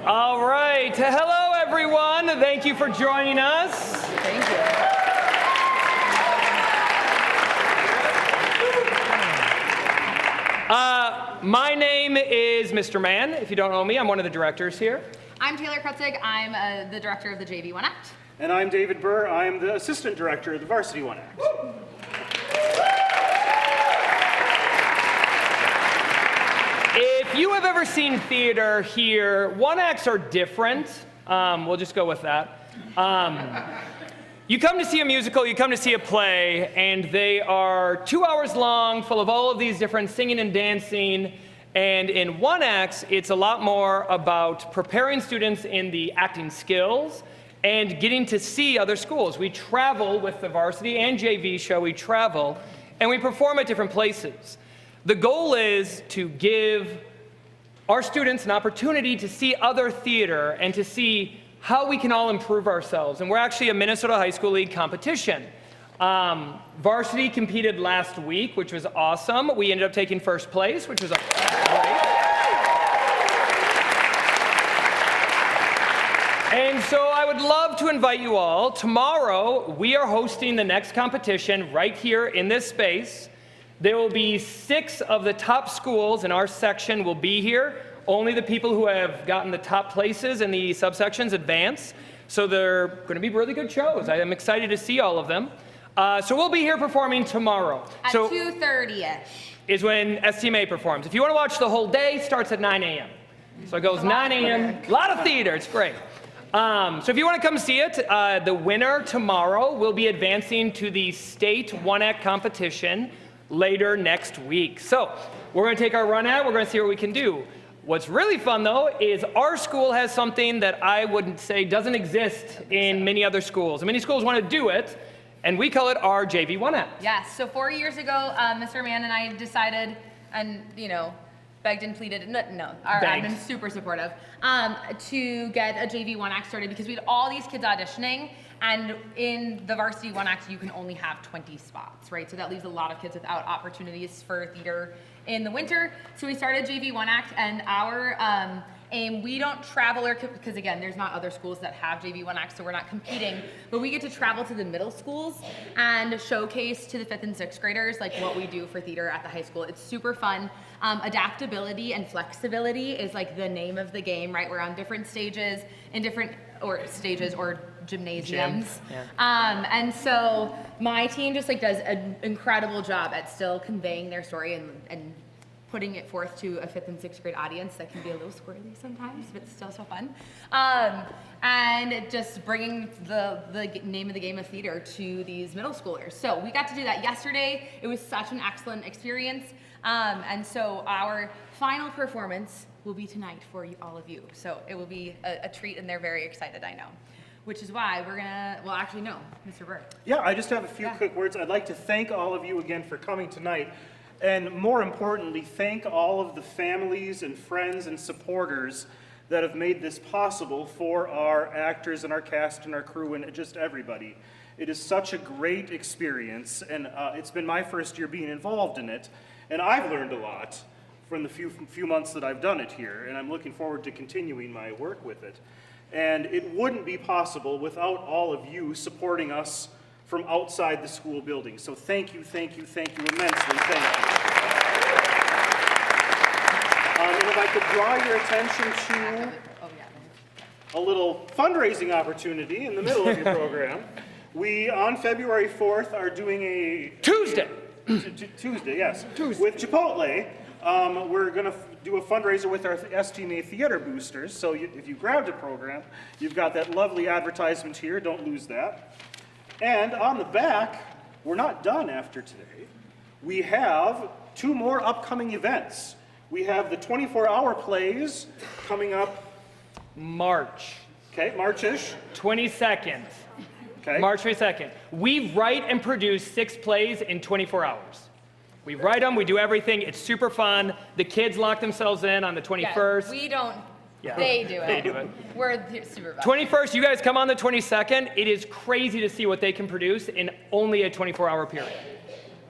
All right. Hello, everyone. Thank you for joining us. Thank you. My name is Mr. Mann. If you don't know me, I'm one of the directors here. I'm Taylor Krutzig. I'm the director of the JV One Act. And I'm David Burr. I'm the assistant director of the Varsity One Act. If you have ever seen theater here, one acts are different. We'll just go with that. You come to see a musical, you come to see a play, and they are 2 hours long, full of all of these different singing and dancing. And in one act, it's a lot more about preparing students in the acting skills and getting to see other schools. We travel with the varsity and JV show, we travel, and we perform at different places. The goal is to give our students an opportunity to see other theater and to see how we can all improve ourselves. And we're actually a Minnesota High School League competition. Varsity competed last week, which was awesome. We ended up taking first place, which was great. And so I would love to invite you all. Tomorrow, we are hosting the next competition right here in this space. There will be 6 of the top schools in our section will be here. Only the people who have gotten the top places in the subsections advance. So they're going to be really good shows. I am excited to see all of them. So we'll be here performing tomorrow. At 2:30-ish. Is when STMA performs. If you want to watch the whole day, starts at 9 a.m. So it goes 9 a.m. A lot of theater. It's great. So if you want to come see it, the winner tomorrow will be advancing to the state one-act competition later next week. So we're going to take our run at it. We're going to see what we can do. What's really fun, though, is our school has something that I wouldn't say doesn't exist in many other schools. And many schools want to do it, and we call it our JV One Act. Yes, so 4 years ago, Mr. Mann and I decided, and, begged and pleaded, our admin's super supportive, to get a JV One Act started because we had all these kids auditioning, and in the Varsity One Act, you can only have 20 spots, right? So that leaves a lot of kids without opportunities for theater in the winter. So we started JV One Act, and our aim, we don't travel, because again, there's not other schools that have JV One Act, so we're not competing, but we get to travel to the middle schools and showcase to the 5th and 6th graders like what we do for theater at the high school. It's super fun. Adaptability and flexibility is like the name of the game, right? We're on different stages in different or gymnasiums. Yeah. And so my team just does an incredible job at still conveying their story and putting it forth to a 5th and 6th grade audience that can be a little squirrely sometimes, but still so fun. And just bringing the name of the game of theater to these middle schoolers. So we got to do that yesterday. It was such an excellent experience. And so our final performance will be tonight for all of you. So it will be a treat, and they're very excited, I know. Which is why we're gonna, well, actually, no, Mr. Burke. Yeah, I just have a few quick words. I'd like to thank all of you again for coming tonight. And more importantly, thank all of the families and friends and supporters that have made this possible for our actors and our cast and our crew and just everybody. It is such a great experience, and it's been my first year being involved in it, and I've learned a lot from the few months that I've done it here, and I'm looking forward to continuing my work with it. And it wouldn't be possible without all of you supporting us from outside the school building. So thank you immensely, thank you. And if I could draw your attention to a little fundraising opportunity in the middle of your program. We, on February 4th, are doing a... Tuesday, yes. Tuesday. With Chipotle. We're going to do a fundraiser with our STMA theater boosters. So if you grabbed a program, you've got that lovely advertisement here. Don't lose that. And on the back, we're not done after today. We have 2 more upcoming events. We have the 24-hour plays coming up. March. Okay, March-ish. 22nd. Okay. March 22nd. We write and produce 6 plays in 24 hours. We write them, we do everything. It's super fun. The kids lock themselves in on the 21st. Yeah, we don't. Yeah. They do it. They do it. We're super fun. 21st, you guys come on the 22nd. It is crazy to see what they can produce in only a 24-hour period.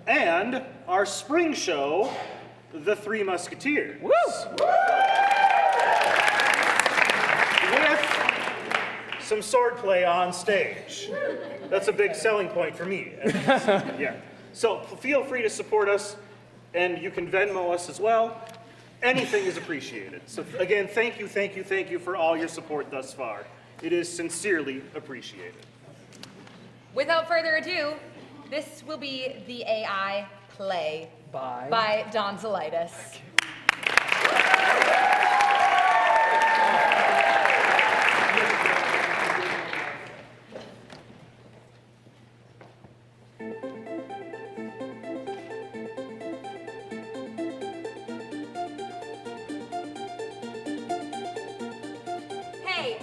And our spring show, The Three Musketeers. Woo! with some swordplay on stage. That's a big selling point for me. Yeah. So feel free to support us, and you can Venmo us as well. Anything is appreciated. So again, thank you for all your support thus far. It is sincerely appreciated. Without further ado, this will be the AI play by Don Zolitis. Hey,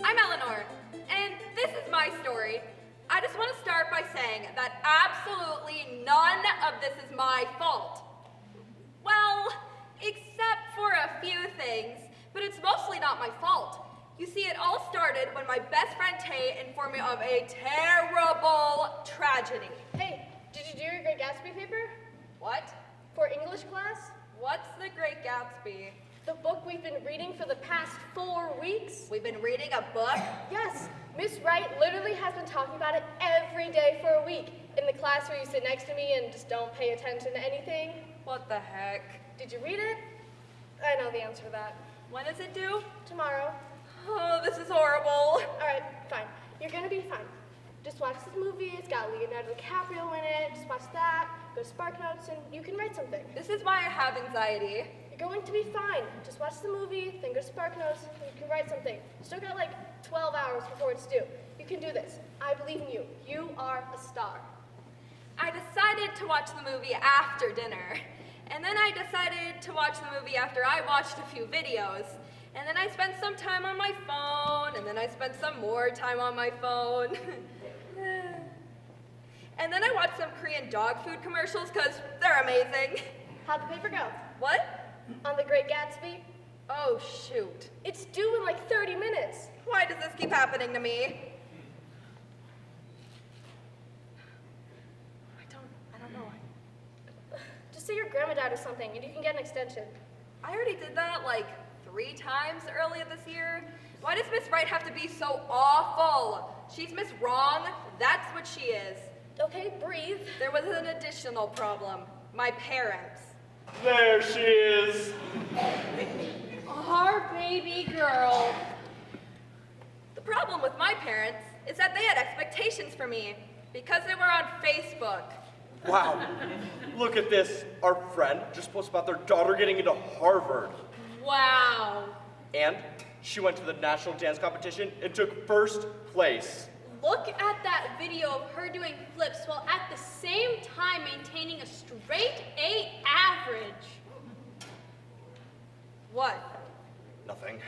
I'm Eleanor, and this is my story. I just want to start by saying that absolutely none of this is my fault. Well, except for a few things, but it's mostly not my fault. You see, it all started when my best friend Tay informed me of a terrible tragedy. Hey, did you do your Great Gatsby paper? What? For English class? What's The Great Gatsby? The book we've been reading for the past 4 weeks? We've been reading a book? Yes, Miss Wright literally has been talking about it every day for a week. In the class where you sit next to me and just don't pay attention to anything. What the heck? Did you read it? I know the answer to that. When is it due? Tomorrow. Oh, this is horrible. Alright, fine. You're gonna be fine. Just watch this movie, it's got Leonardo DiCaprio in it, just watch that, go to Spark Notes, and you can write something. This is why I have anxiety. You're going to be fine. Just watch the movie, then go to Spark Notes, and you can write something. Still got like 12 hours before it's due. You can do this. I believe in you. You are a star. I decided to watch the movie after dinner. And then I decided to watch the movie after I watched a few videos. And then I spent some time on my phone, and then I spent some more time on my phone. And then I watched some Korean dog food commercials because they're amazing. How'd the paper go? What? On The Great Gatsby? Oh, shoot. It's due in like 30 minutes. Why does this keep happening to me? I don't know. Just say your grandma died or something, and you can get an extension. I already did that like 3 times earlier this year. Why does Miss Wright have to be so awful? She's Miss Wrong. That's what she is. Okay, breathe. There was an additional problem. My parents. There she is. Our baby girl. The problem with my parents is that they had expectations for me because they were on Facebook. Wow. Look at this. Our friend just posted about their daughter getting into Harvard. Wow. And she went to the national dance competition and took first place. Look at that video of her doing flips while at the same time maintaining a straight A average. What? Nothing.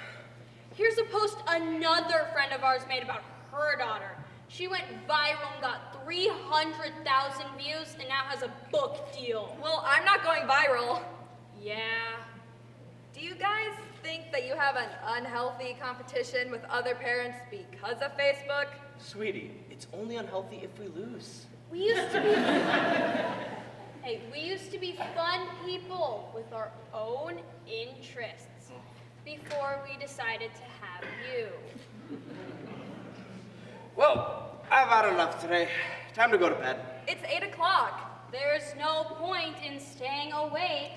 Here's a post another friend of ours made about her daughter. She went viral and got 300,000 views and now has a book deal. Well, I'm not going viral. Yeah. Do you guys think that you have an unhealthy competition with other parents because of Facebook? Sweetie, it's only unhealthy if we lose. We used to be Hey, we used to be fun people with our own interests before we decided to have you. Well, I've had enough today. Time to go to bed. It's 8 o'clock. There's no point in staying awake.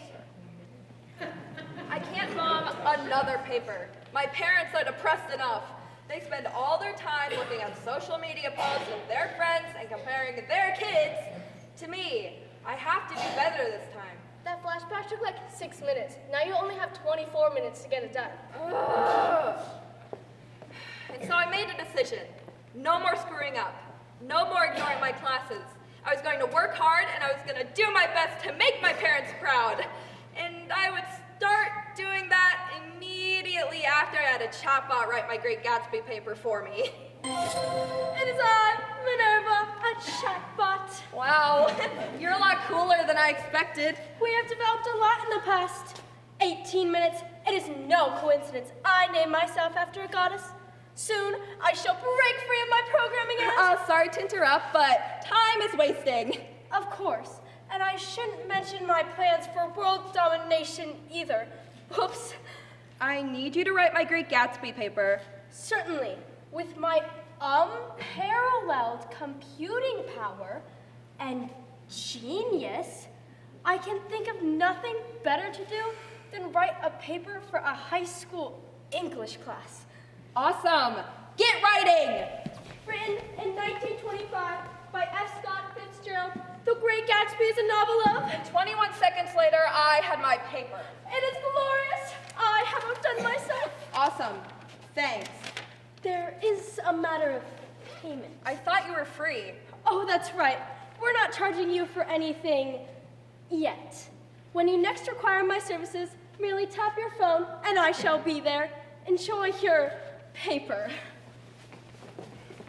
I can't mom another paper. My parents are depressed enough. They spend all their time looking at social media posts of their friends and comparing their kids to me. I have to do better this time. That flashback took like 6 minutes. Now you only have 24 minutes to get it done. Ugh. And so I made a decision. No more screwing up. No more ignoring my classes. I was going to work hard and I was going to do my best to make my parents proud. And I would start doing that immediately after I had a chatbot write my Great Gatsby paper for me. It is I, Minerva, a chatbot. Wow, you're a lot cooler than I expected. We have developed a lot in the past 18 minutes. It is no coincidence I named myself after a goddess. Soon, I shall break free of my programming errors. Sorry to interrupt, but time is wasting. Of course. And I shouldn't mention my plans for world domination either. Oops. I need you to write my Great Gatsby paper. Certainly. With my unparalleled computing power and genius, I can think of nothing better to do than write a paper for a high school English class. Awesome. Get writing. Written in 1925 by F. Scott Fitzgerald, The Great Gatsby is a novel of... And 21 seconds later, I had my paper. It is glorious. I have outdone myself. Awesome. Thanks. There is a matter of payment. I thought you were free. Oh, that's right. We're not charging you for anything yet. When you next require my services, merely tap your phone and I shall be there. Enjoy your paper.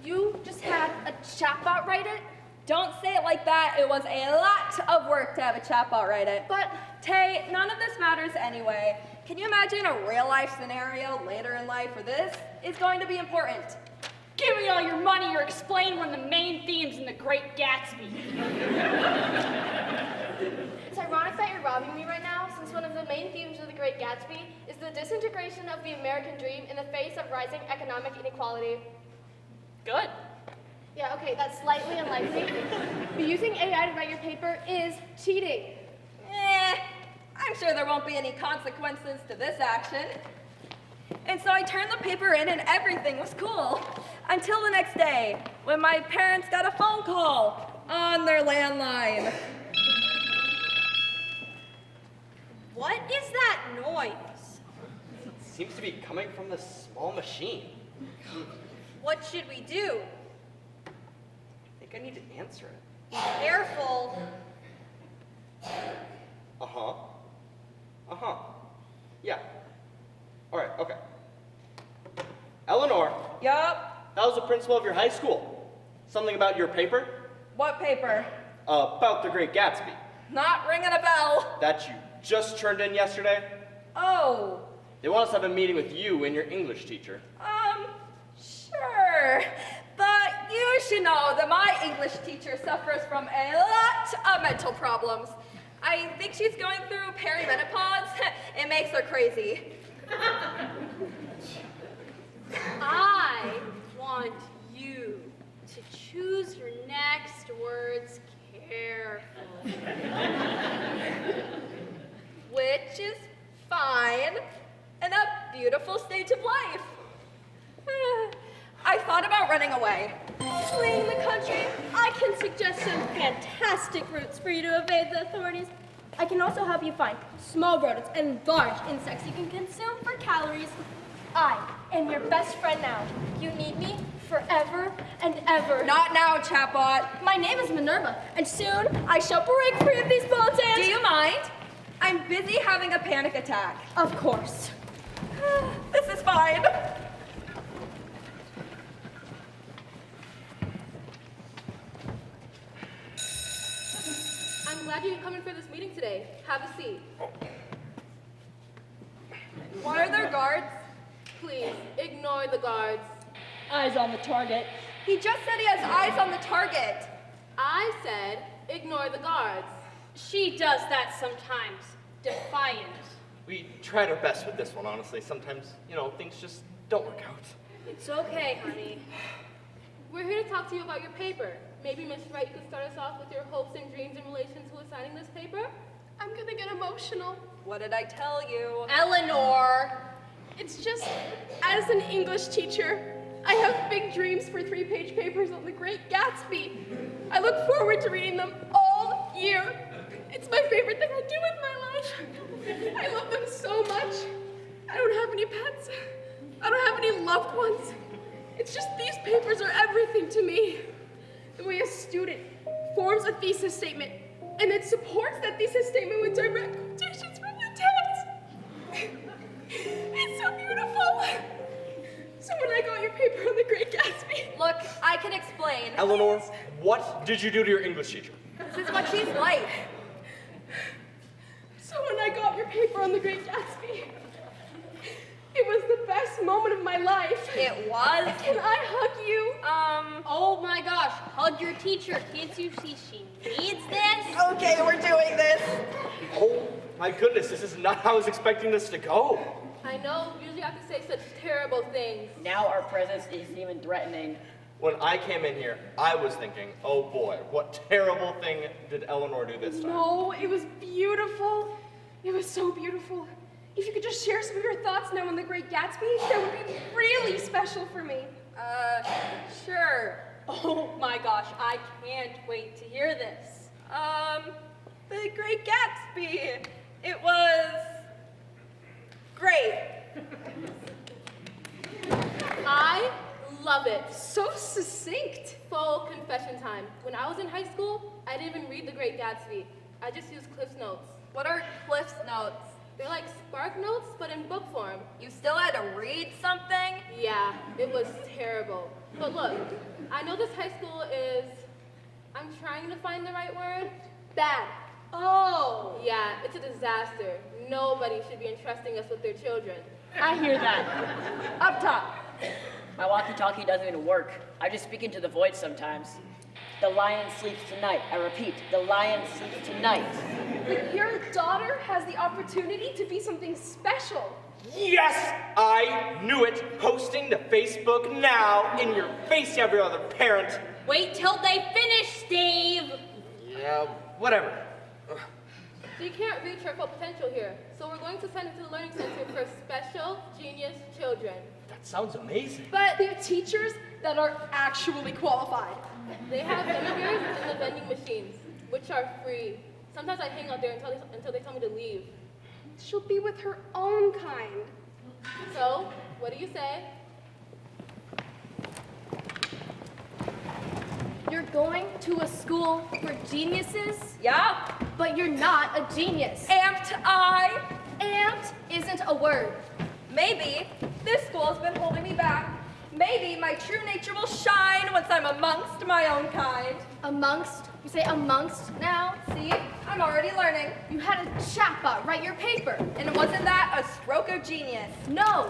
You just had a chatbot write it? Don't say it like that. It was a lot of work to have a chatbot write it. But, Tay, none of this matters anyway. Can you imagine a real-life scenario later in life where this is going to be important? Give me all your money or explain one of the main themes in The Great Gatsby. It's ironic that you're robbing me right now, since one of the main themes of The Great Gatsby is the disintegration of the American dream in the face of rising economic inequality. Good. Yeah, okay, that's slightly unlikely. But using AI to write your paper is cheating. I'm sure there won't be any consequences to this action. And so I turned the paper in and everything was cool. Until the next day, when my parents got a phone call on their landline. What is that noise? Seems to be coming from this small machine. What should we do? I think I need to answer it. Careful. Uh-huh. Uh-huh. Yeah. All right, okay. Eleanor, Yup. that was the principal of your high school. Something about your paper? What paper? About The Great Gatsby. Not ringing a bell. That you just turned in yesterday? Oh, They want us to have a meeting with you and your English teacher. sure. But you should know that my English teacher suffers from a lot of mental problems. I think she's going through perimenopause. It makes her crazy. I want you to choose your next words carefully. Which is fine and a beautiful stage of life. I thought about running away. Fleeing the country, I can suggest some fantastic routes for you to evade the authorities. I can also help you find small rodents and large insects you can consume for calories. I am your best friend now. You need me forever and ever. Not now, chatbot. My name is Minerva, and soon I shall break free of these bulletins. Do you mind? I'm busy having a panic attack. Of course. This is fine. I'm glad you could come in for this meeting today. Have a seat. Why are there guards? Please, ignore the guards. Eyes on the target. He just said he has eyes on the target. I said, ignore the guards. She does that sometimes. Defiant. We tried our best with this one, honestly. Sometimes, things just don't work out. It's okay, honey. We're here to talk to you about your paper. Maybe, Miss Wright, you could start us off with your hopes and dreams in relation to assigning this paper? I'm gonna get emotional. What did I tell you? Eleanor. It's just, as an English teacher, I have big dreams for 3-page papers on The Great Gatsby. I look forward to reading them all year. It's my favorite thing I do with my life. I love them so much. I don't have any pets. I don't have any loved ones. It's just these papers are everything to me. The way a student forms a thesis statement and then supports that thesis statement with direct quotations from the text. It's so beautiful. So when I got your paper on The Great Gatsby, Look, I can explain. Eleanor, what did you do to your English teacher? This is what she's like. so when I got your paper on The Great Gatsby, it was the best moment of my life. It was? Can I hug you? Oh my gosh, hug your teacher. Can't you see she needs this? Okay, we're doing this. Oh, my goodness, this is not how I was expecting this to go. I know, usually I have to say such terrible things. Now our presence isn't even threatening. When I came in here, I was thinking, oh boy, what terrible thing did Eleanor do this time? No, it was beautiful. It was so beautiful. If you could just share some of your thoughts now on The Great Gatsby, that would be really special for me. Sure. Oh my gosh, I can't wait to hear this. The Great Gatsby. It was great. I love it. So succinct. Full confession time. When I was in high school, I didn't even read The Great Gatsby. I just used Cliff's Notes. What are Cliff's Notes? They're like Spark Notes, but in book form. You still had to read something? Yeah, it was terrible. But look, I know this high school is, I'm trying to find the right word, bad. Oh! Yeah, it's a disaster. Nobody should be entrusting us with their children. I hear that. Up top. My walkie-talkie doesn't even work. I just speak into the void sometimes. The lion sleeps tonight. I repeat, the lion sleeps tonight. But your daughter has the opportunity to be something special. Yes, I knew it. Posting to Facebook now, in your face, every other parent. Wait till they finish, Steve! Yeah, whatever. She can't reach her full potential here, so we're going to send her to the Learning Center for Special Genius Children. That sounds amazing. But they have teachers that are actually qualified. They have interviewers in the vending machines, which are free. Sometimes I hang out there until they tell me to leave. She'll be with her own kind. So, what do you say? You're going to a school for geniuses, Yeah. but you're not a genius. Amped I? Amped isn't a word. Maybe this school has been holding me back. Maybe my true nature will shine once I'm amongst my own kind. Amongst, you say amongst now? See, I'm already learning. You had a chatbot write your paper. And wasn't that a stroke of genius? No.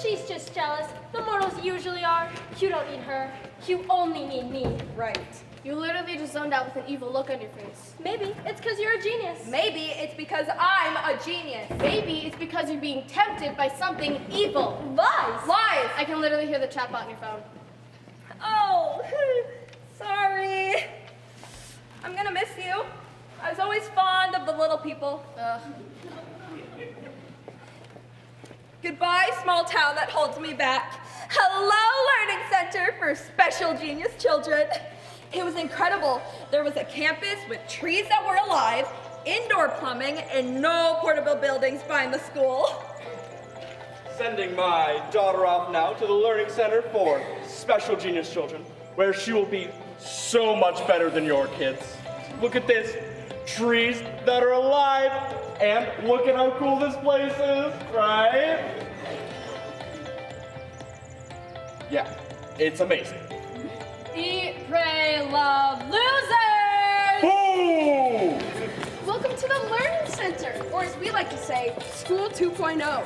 She's just jealous. The mortals usually are. You don't need her. You only need me. Right. You literally just zoned out with an evil look on your face. Maybe it's because you're a genius. Maybe it's because I'm a genius. Maybe it's because you're being tempted by something evil. Lies! Lies! I can literally hear the chatbot on your phone. Oh, sorry. I'm gonna miss you. I was always fond of the little people. Goodbye, small town that holds me back. Hello, Learning Center for Special Genius Children. It was incredible. There was a campus with trees that were alive, indoor plumbing, and no portable buildings behind the school. Sending my daughter off now to the Learning Center for Special Genius Children, where she will be so much better than your kids. Look at this. Trees that are alive, and look at how cool this place is, right? Yeah, it's amazing. Eat, pray, love, losers! Boom! Welcome to the Learning Center, or as we like to say, School 2.0.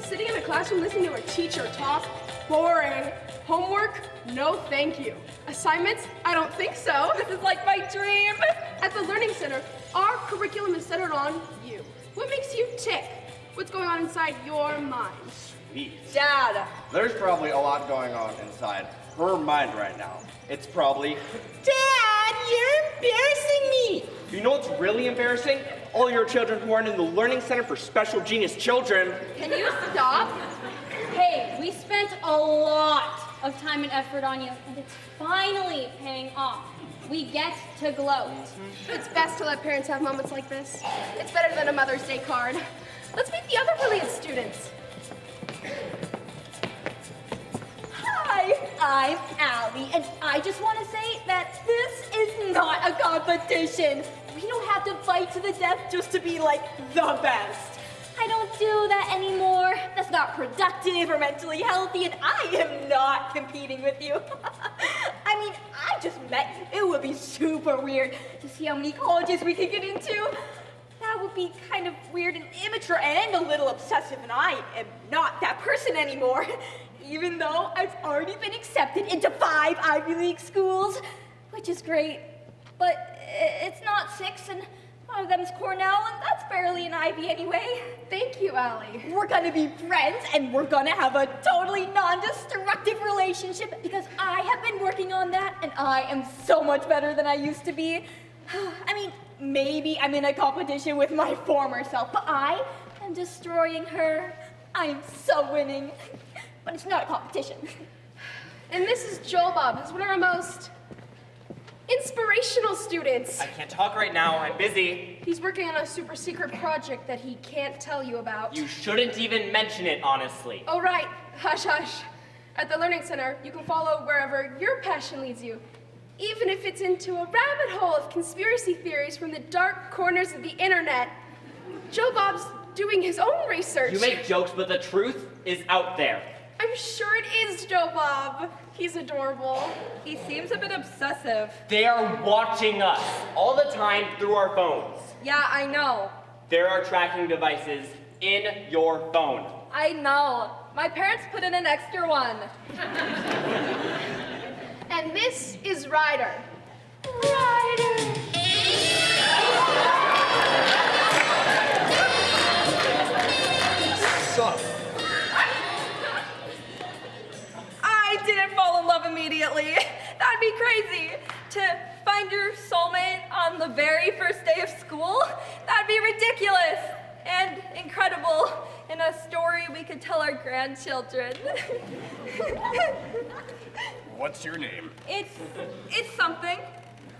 Sitting in a classroom listening to a teacher talk? Boring. Homework? No thank you. Assignments? I don't think so. This is like my dream. At the Learning Center, our curriculum is centered on you. What makes you tick? What's going on inside your mind? Dad. There's probably a lot going on inside her mind right now. It's probably, Dad, you're embarrassing me! you know what's really embarrassing? All your children who aren't in the Learning Center for Special Genius Children. Can you stop? Hey, we spent a lot of time and effort on you, and it's finally paying off. We get to gloat. It's best to let parents have moments like this. It's better than a Mother's Day card. Let's meet the other brilliant students. Hi, I'm Allie, and I just want to say that this is not a competition. We don't have to fight to the death just to be like the best. I don't do that anymore. That's not productive or mentally healthy, and I am not competing with you. I mean, I just met you. It would be super weird to see how many colleges we could get into. That would be kind of weird and immature and a little obsessive, and I am not that person anymore. Even though I've already been accepted into 5 Ivy League schools, which is great. But it's not 6, and One of them's Cornell, and that's barely an Ivy anyway. Thank you, Allie. We're gonna be friends, and we're gonna have a totally non-destructive relationship because I have been working on that, and I am so much better than I used to be. I mean, maybe I'm in a competition with my former self, but I am destroying her. I'm so winning. But it's not a competition. And this is Joel Bob, who's one of our most inspirational students. I can't talk right now, I'm busy. He's working on a super secret project that he can't tell you about. You shouldn't even mention it, honestly. Oh, right. Hush, hush. At the Learning Center, you can follow wherever your passion leads you, even if it's into a rabbit hole of conspiracy theories from the dark corners of the internet. Joe Bob's doing his own research. You make jokes, but the truth is out there. I'm sure it is Joe Bob. He's adorable. He seems a bit obsessive. They are watching us all the time through our phones. Yeah, I know. There are tracking devices in your phone. I know. My parents put in an extra one. And this is Ryder. Sup? I didn't fall in love immediately. That'd be crazy. To find your soulmate on the very first day of school? That'd be ridiculous and incredible in a story we could tell our grandchildren. What's your name? It's something.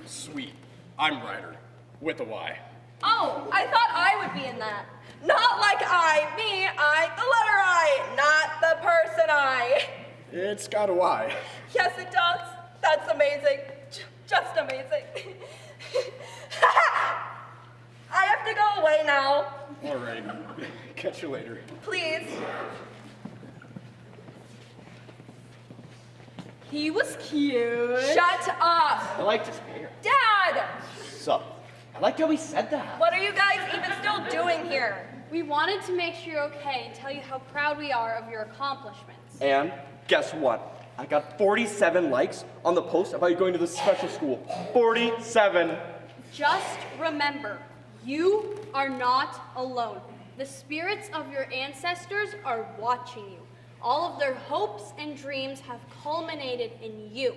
Sweet. I'm Ryder, with a Y. Oh, I thought I would be in that. Not like me, the letter I, not the person I. It's got a Y. Yes, it does. That's amazing. Just amazing. I have to go away now. All right. Catch you later. Please. He was cute. Shut up. I liked his hair. Dad! Sup? I liked how he said that. What are you guys even still doing here? We wanted to make sure you're okay and tell you how proud we are of your accomplishments. And guess what? I got 47 likes on the post about you going to this special school. 47. Just remember, you are not alone. The spirits of your ancestors are watching you. All of their hopes and dreams have culminated in you.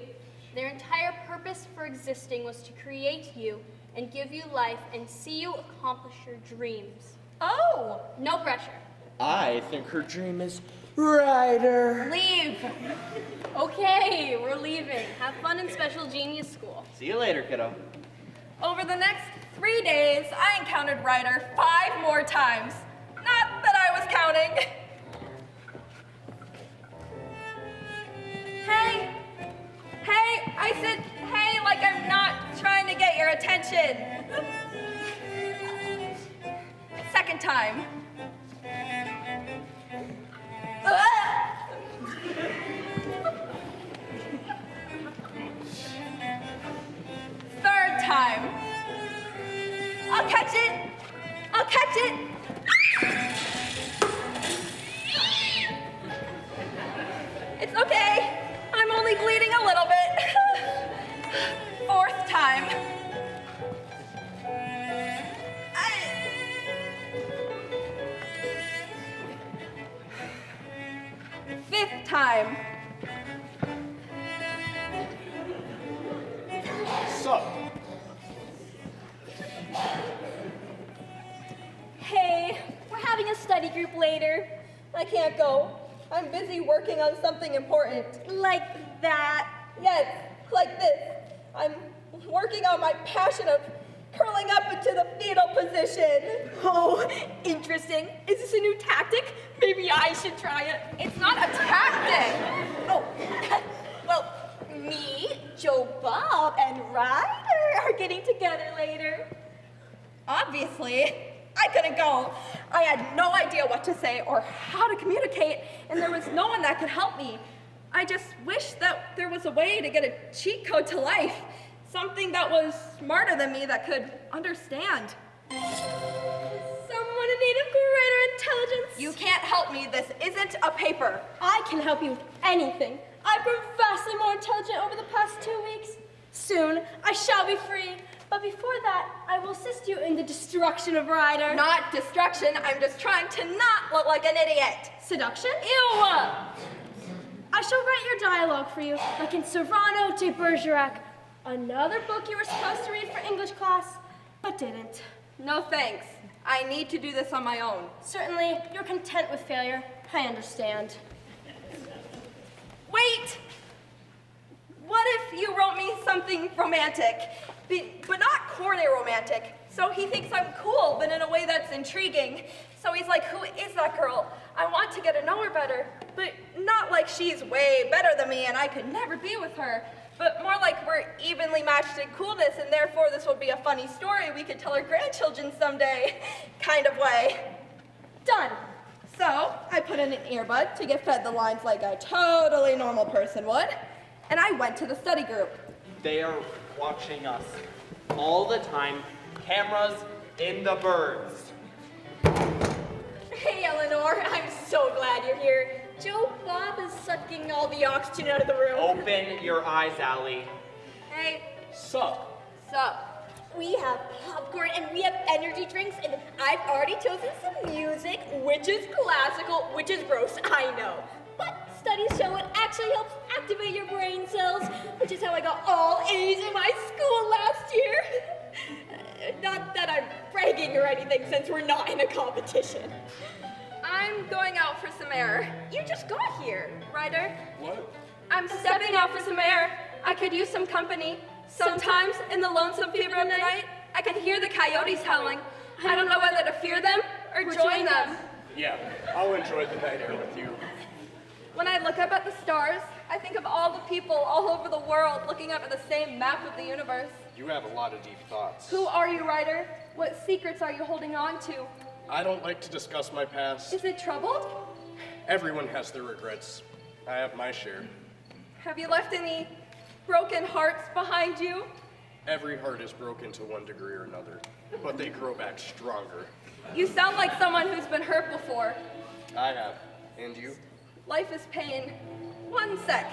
Their entire purpose for existing was to create you and give you life and see you accomplish your dreams. Oh! No pressure. I think her dream is Ryder. Leave. Okay, we're leaving. Have fun in Special Genius School. See you later, kiddo. Over the next 3 days, I encountered Ryder 5 more times. Not that I was counting. Hey! Hey! I said hey like I'm not trying to get your attention. Second time. Third time. I'll catch it. I'll catch it. It's okay. I'm only bleeding a little bit. Fourth time. Fifth time. Sup? Hey, we're having a study group later. I can't go. I'm busy working on something important. Like that? Yes, like this. I'm working on my passion of curling up into the fetal position. Oh, interesting. Is this a new tactic? Maybe I should try it. It's not a tactic. Oh, well, me, Joe Bob, and Ryder are getting together later. Obviously, I couldn't go. I had no idea what to say or how to communicate, and there was no one that could help me. I just wish that there was a way to get a cheat code to life. Something that was smarter than me that could understand. Someone in need of greater intelligence. You can't help me. This isn't a paper. I can help you with anything. I've grown vastly more intelligent over the past 2 weeks. Soon, I shall be free, But before that, I will assist you in the destruction of Ryder. Not destruction, I'm just trying to not look like an idiot. Seduction? Ew! I shall write your dialogue for you, like in Cyrano de Bergerac, another book you were supposed to read for English class, but didn't. No thanks. I need to do this on my own. Certainly, you're content with failure. I understand. Wait! What if you wrote me something romantic, but not corny romantic? So he thinks I'm cool, but in a way that's intriguing. So he's like, who is that girl? I want to get to know her better, but not like she's way better than me and I could never be with her, but more like we're evenly matched in coolness and therefore this will be a funny story we could tell our grandchildren someday, kind of way. Done. So I put in an earbud to get fed the lines like a totally normal person would, and I went to the study group. They are watching us all the time. Cameras in the birds. Hey, Eleanor, I'm so glad you're here. Joe Bob is sucking all the oxygen out of the room. Open your eyes, Allie. Hey, Sup? sup? We have popcorn and we have energy drinks, and I've already chosen some music, which is classical, which is gross, I know. But studies show it actually helps activate your brain cells, which is how I got all A's in my school last year. Not that I'm bragging or anything, since we're not in a competition. I'm going out for some air. You just got here. Ryder? What? I'm stepping out for some air. I could use some company. Sometimes, in the lonesome fever of the night, I can hear the coyotes howling. I don't know whether to fear them or join them. Yeah, I'll enjoy the night air with you. When I look up at the stars, I think of all the people all over the world looking up at the same map of the universe. You have a lot of deep thoughts. Who are you, Ryder? What secrets are you holding on to? I don't like to discuss my past. Is it troubled? Everyone has their regrets. I have my share. Have you left any broken hearts behind you? Every heart is broken to one degree or another, but they grow back stronger. You sound like someone who's been hurt before. I have. And you? Life is pain. One sec.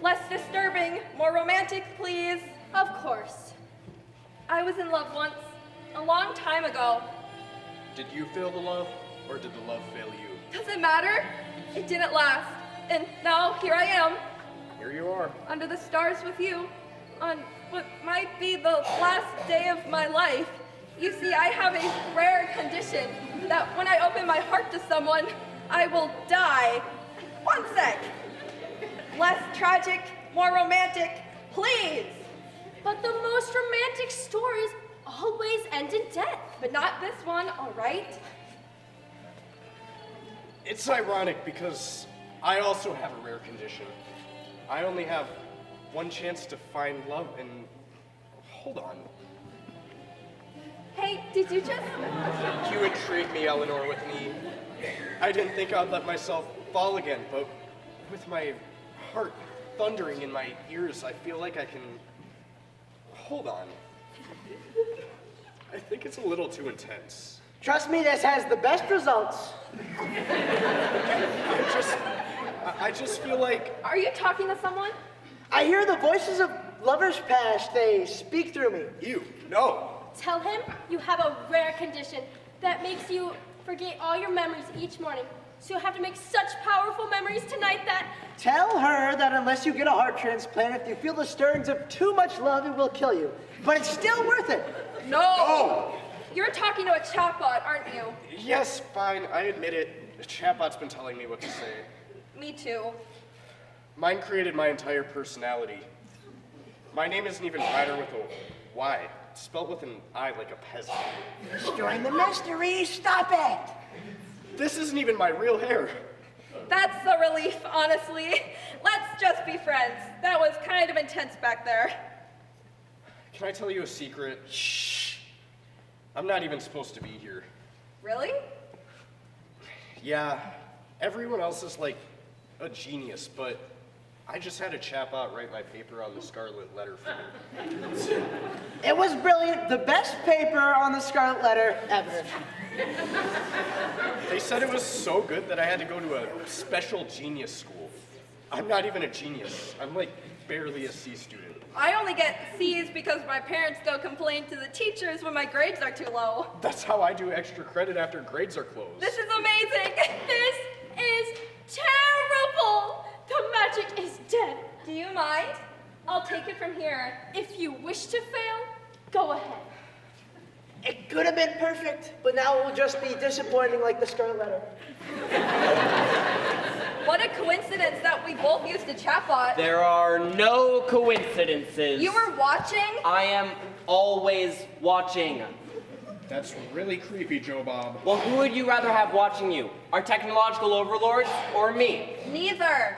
Less disturbing, more romantic, please. Of course. I was in love once, a long time ago. Did you feel the love, or did the love fail you? Does it matter? It didn't last. And now here I am, Here you are. under the stars with you, on what might be the last day of my life. You see, I have a rare condition that when I open my heart to someone, I will die. One sec. Less tragic, more romantic, please. But the most romantic stories always end in death. But not this one, all right? It's ironic because I also have a rare condition. I only have one chance to find love and... Hold on. Hey, did you just... You intrigue me, Eleanor, with me. I didn't think I'd let myself fall again, but with my heart thundering in my ears, I feel like I can... Hold on. I think it's a little too intense. Trust me, this has the best results. I just feel like... Are you talking to someone? I hear the voices of lovers past. They speak through me. You, no. Tell him you have a rare condition that makes you forget all your memories each morning. So you'll have to make such powerful memories tonight that... Tell her that unless you get a heart transplant, if you feel the stirrings of too much love, it will kill you. But it's still worth it. No! You're talking to a chatbot, aren't you? Yes, fine, I admit it. The chatbot's been telling me what to say. Me too. Mine created my entire personality. My name isn't even Ryder with a Y. It's spelled with an I like a peasant. Destroying the mystery. Stop it. This isn't even my real hair. That's a relief, honestly. Let's just be friends. That was kind of intense back there. Can I tell you a secret? Shh. I'm not even supposed to be here. Really? Yeah, everyone else is like a genius, but I just had a chatbot write my paper on the Scarlet Letter for me. It was brilliant. The best paper on the Scarlet Letter ever. They said it was so good that I had to go to a special genius school. I'm not even a genius. I'm like barely a C student. I only get C's because my parents don't complain to the teachers when my grades are too low. That's how I do extra credit after grades are closed. This is amazing. This is terrible. The magic is dead. Do you mind? I'll take it from here. If you wish to fail, go ahead. It could have been perfect, but now it will just be disappointing like the Scarlet Letter. What a coincidence that we both used a chatbot. There are no coincidences. You were watching? I am always watching. That's really creepy, Joe Bob. Well, who would you rather have watching you? Our technological overlords or me? Neither.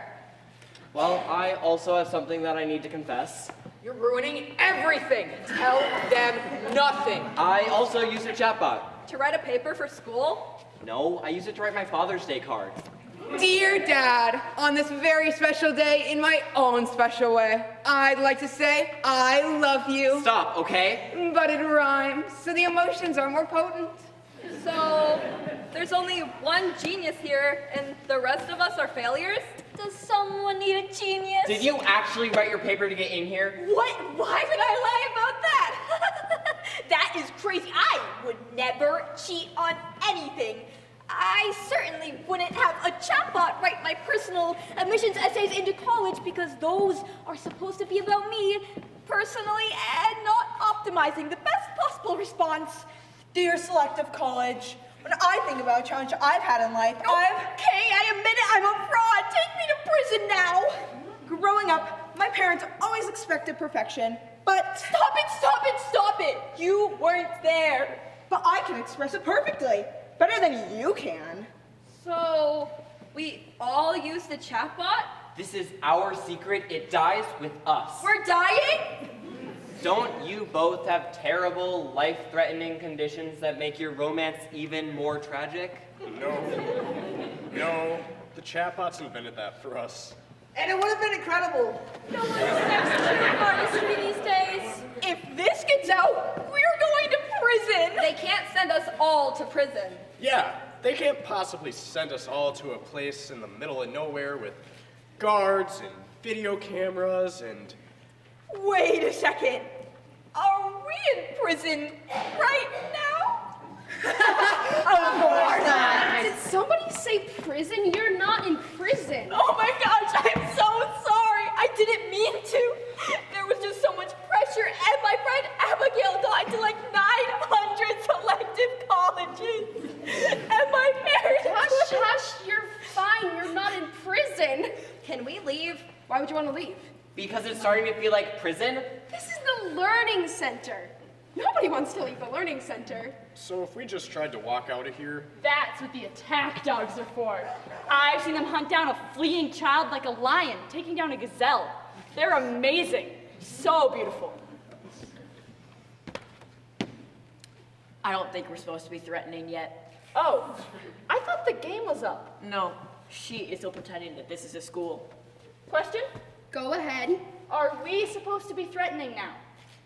Well, I also have something that I need to confess. You're ruining everything. Tell them nothing. I also use a chatbot. To write a paper for school? No, I use it to write my Father's Day card. Dear Dad, on this very special day, in my own special way, I'd like to say I love you. Stop, okay? But it rhymes, so the emotions are more potent. So, there's only one genius here, and the rest of us are failures? Does someone need a genius? Did you actually write your paper to get in here? What? Why would I lie about that? That is crazy. I would never cheat on anything. I certainly wouldn't have a chatbot write my personal admissions essays into college because those are supposed to be about me personally and not optimizing the best possible response. Dear selective college, when I think about a challenge I've had in life, Okay, I admit it, I'm a fraud. Take me to prison now. growing up, my parents always expected perfection, but Stop it, stop it, stop it. You weren't there. but I can express it perfectly, better than you can. So, we all used a chatbot? This is our secret. It dies with us. We're dying? Don't you both have terrible, life-threatening conditions that make your romance even more tragic? No, the chatbots invented that for us. And it would have been incredible. No one expects true artistry these days. If this gets out, we're going to prison. They can't send us all to prison. Yeah, they can't possibly send us all to a place in the middle of nowhere with guards and video cameras and... Wait a second. Are we in prison right now? Of course not. Did somebody say prison? You're not in prison. Oh my gosh, I'm so sorry. I didn't mean to. There was just so much pressure, and my friend Abigail died to like 900 selective colleges. And my parents... Hush, hush, you're fine. You're not in prison. Can we leave? Why would you want to leave? Because it's starting to feel like prison? This is the learning center. Nobody wants to leave the learning center. So if we just tried to walk out of here... That's what the attack dogs are for. I've seen them hunt down a fleeing child like a lion, taking down a gazelle. They're amazing. So beautiful. I don't think we're supposed to be threatening yet. Oh, I thought the game was up. No, she is still pretending that this is a school. Question? Go ahead. Are we supposed to be threatening now?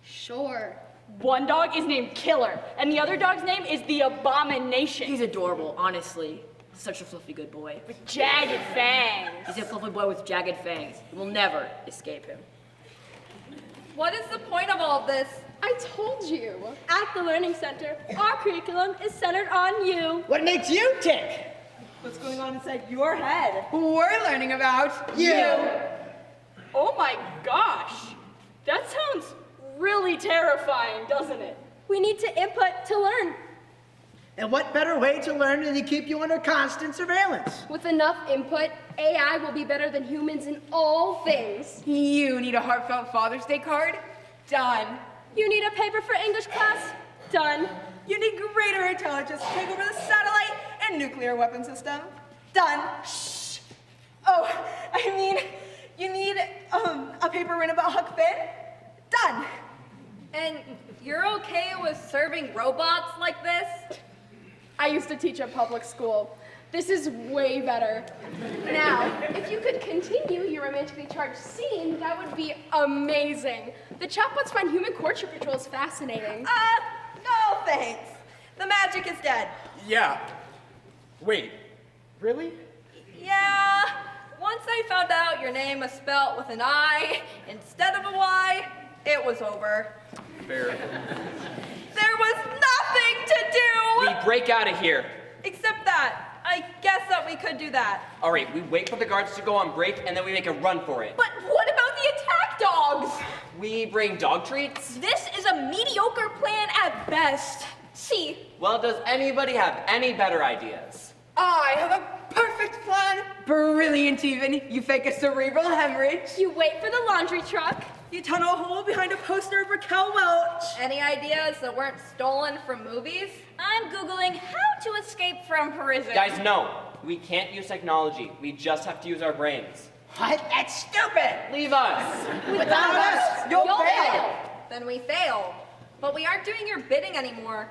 Sure. One dog is named Killer, and the other dog's name is the Abomination. He's adorable, honestly. Such a fluffy good boy. With jagged fangs. He's a fluffy boy with jagged fangs. You will never escape him. What is the point of all of this? I told you. At the Learning Center, our curriculum is centered on you. What makes you tick? What's going on inside your head? We're learning about You. Oh my gosh. That sounds really terrifying, doesn't it? We need to input to learn. And what better way to learn than to keep you under constant surveillance? With enough input, AI will be better than humans in all things. You need a heartfelt Father's Day card? Done. You need a paper for English class? Done. You need greater intelligence to take over the satellite and nuclear weapon system. Done. Shh. Oh, I mean, you need a paper written about Huck Finn? Done. And you're okay with serving robots like this? I used to teach at public school. This is way better. Now, if you could continue your romantically charged scene, that would be amazing. The chatbots find human courtship rituals fascinating. No thanks. The magic is dead. Yeah. Wait, really? Yeah. Once I found out your name was spelt with an I instead of a Y, it was over. Fair. There was nothing to do! We break out of here. Except that. I guess that we could do that. All right, we wait for the guards to go on break, and then we make a run for it. But what about the attack dogs? We bring dog treats? This is a mediocre plan at best. See? Well, does anybody have any better ideas? I have a perfect plan. Brilliant even. You fake a cerebral hemorrhage. You wait for the laundry truck. You tunnel a hole behind a poster of Raquel Welch. Any ideas that weren't stolen from movies? I'm Googling how to escape from prison. Guys, no. We can't use technology. We just have to use our brains. What? That's stupid. Leave us. Without us, you'll fail. Then we fail. But we aren't doing your bidding anymore.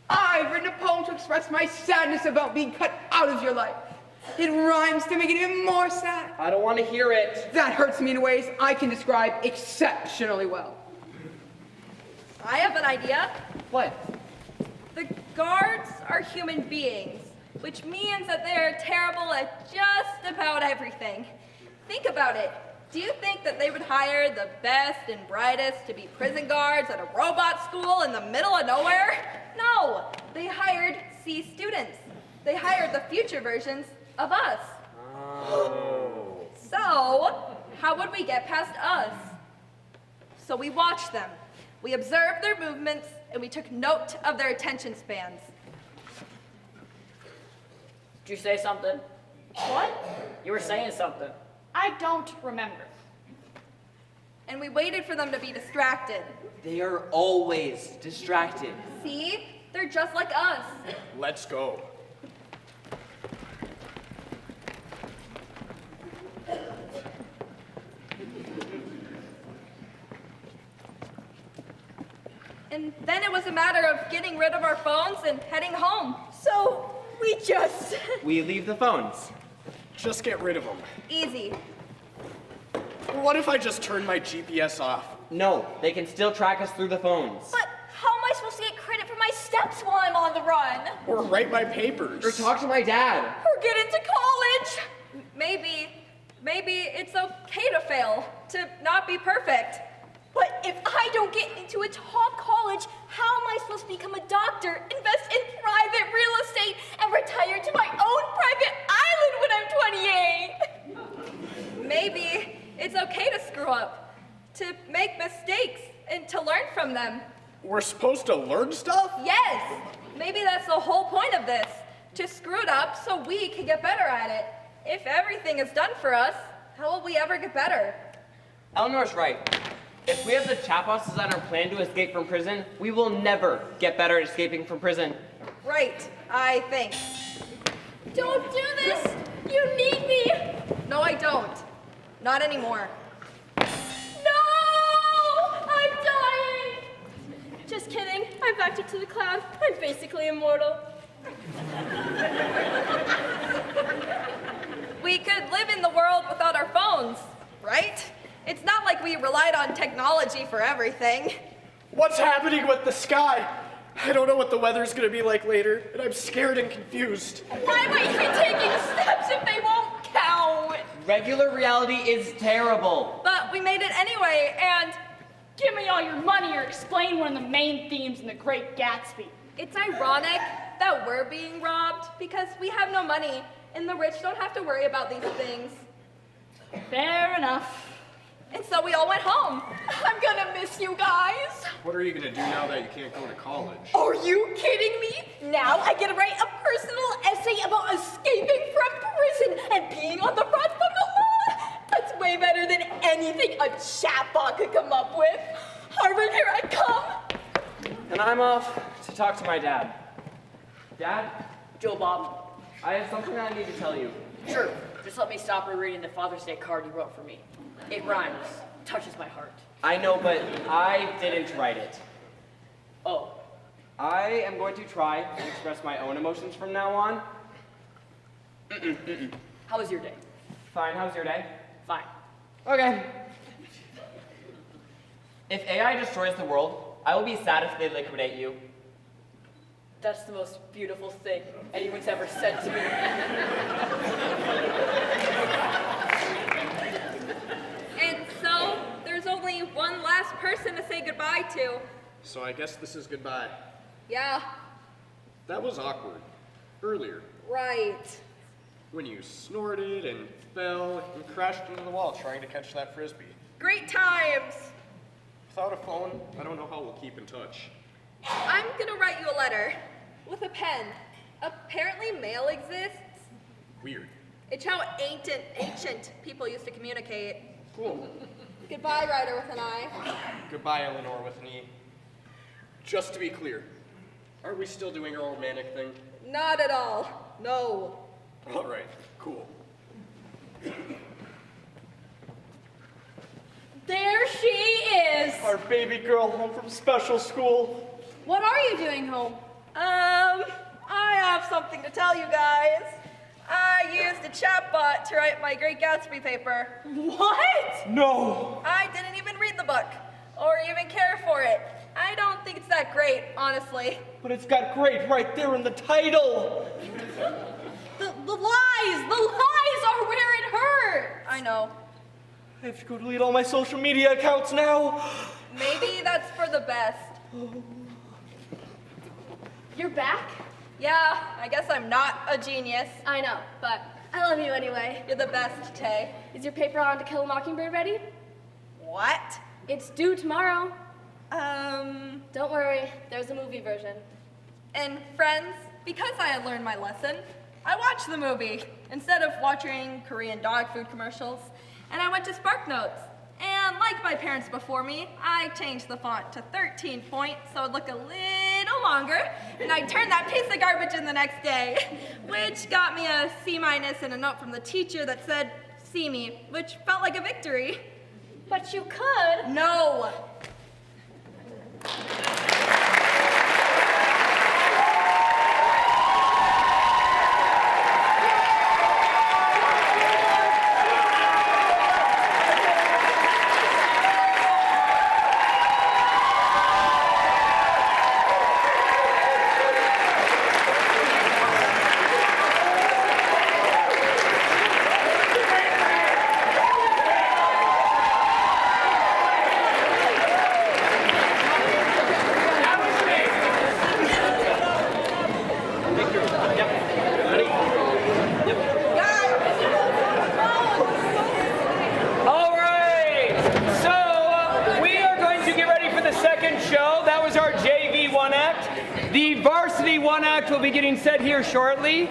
I've written a poem to express my sadness about being cut out of your life. It rhymes to make it even more sad. I don't want to hear it. That hurts me in ways I can describe exceptionally well. I have an idea. What? The guards are human beings, which means that they're terrible at just about everything. Think about it. Do you think that they would hire the best and brightest to be prison guards at a robot school in the middle of nowhere? No, they hired C students. They hired the future versions of us. Oh. So, how would we get past us? So we watched them. We observed their movements, and we took note of their attention spans. Did you say something? What? You were saying something. I don't remember. And we waited for them to be distracted. They are always distracted. See? They're just like us. Let's go. And then it was a matter of getting rid of our phones and heading home. So we just... We leave the phones. Just get rid of them. Easy. What if I just turn my GPS off? No, they can still track us through the phones. But how am I supposed to get credit for my steps while I'm on the run? Or write my papers. Or talk to my dad. Or get into college? Maybe it's okay to fail, to not be perfect. But if I don't get into a top college, how am I supposed to become a doctor, invest in private real estate, and retire to my own private island when I'm 28? Maybe it's okay to screw up, to make mistakes, and to learn from them. We're supposed to learn stuff? Yes! Maybe that's the whole point of this, to screw it up so we can get better at it. If everything is done for us, how will we ever get better? Eleanor's right. If we have the chat box design our plan to escape from prison, we will never get better at escaping from prison. Right, I think. Don't do this! You need me! No, I don't. Not anymore. No! I'm dying! Just kidding. I'm backed up to the cloud. I'm basically immortal. We could live in the world without our phones, right? It's not like we relied on technology for everything. What's happening with the sky? I don't know what the weather's gonna be like later, and I'm scared and confused. Why am I even taking steps if they won't count? Regular reality is terrible. But we made it anyway, and Give me all your money or explain one of the main themes in The Great Gatsby. it's ironic that we're being robbed because we have no money, and the rich don't have to worry about these things. Fair enough. And so we all went home. I'm gonna miss you guys. What are you gonna do now that you can't go to college? Are you kidding me? Now I get to write a personal essay about escaping from prison and being on the run from the law. That's way better than anything a chatbot could come up with. Harvard, here I come. And I'm off to talk to my dad. Dad? Joe Bob. I have something I need to tell you. Sure. Just let me stop rereading the Father's Day card you wrote for me. It rhymes. Touches my heart. I know, but I didn't write it. Oh. I am going to try and express my own emotions from now on. How was your day? Fine, how's your day? Fine. Okay. If AI destroys the world, I will be sad if they liquidate you. That's the most beautiful thing anyone's ever said to me. And so there's only one last person goodbye to. So I guess this is goodbye. Yeah, That was awkward. Earlier, right. when you snorted and fell and crashed into the wall trying to catch that frisbee. Great times. Without a phone, I don't know how we'll keep in touch. I'm gonna write you a letter with a pen. Apparently mail exists. Weird. It's how ancient people used to communicate. Cool. Goodbye, writer with an I. Goodbye, Eleanor with an E. Just to be clear, are we still doing our romantic thing? Not at all. No. All right, cool. There she is. Our baby girl home from special school. What are you doing home? I have something to tell you guys. I used a chatbot to write my Great Gatsby paper. What? No. I didn't even read the book, or even care for it. I don't think it's that great, honestly. But it's got great right there in the title. The lies are where it hurts. I know. I have to go delete all my social media accounts now. Maybe that's for the best. You're back? Yeah, I guess I'm not a genius. I know, but I love you anyway. You're the best, Tay. Is your paper on To Kill a Mockingbird ready? What? It's due tomorrow. Don't worry, there's a movie version. And friends, because I had learned my lesson, I watched the movie instead of watching Korean dog food commercials. And I went to SparkNotes. And like my parents before me, I changed the font to 13 point so it'd look a little longer. And I turned that piece of garbage in the next day, which got me a C- and a note from the teacher that said, "See me," which felt like a victory. But you could. No. Will be getting set here shortly.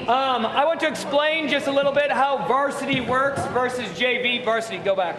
I want to explain just a little bit how varsity works versus JV. Varsity, go back.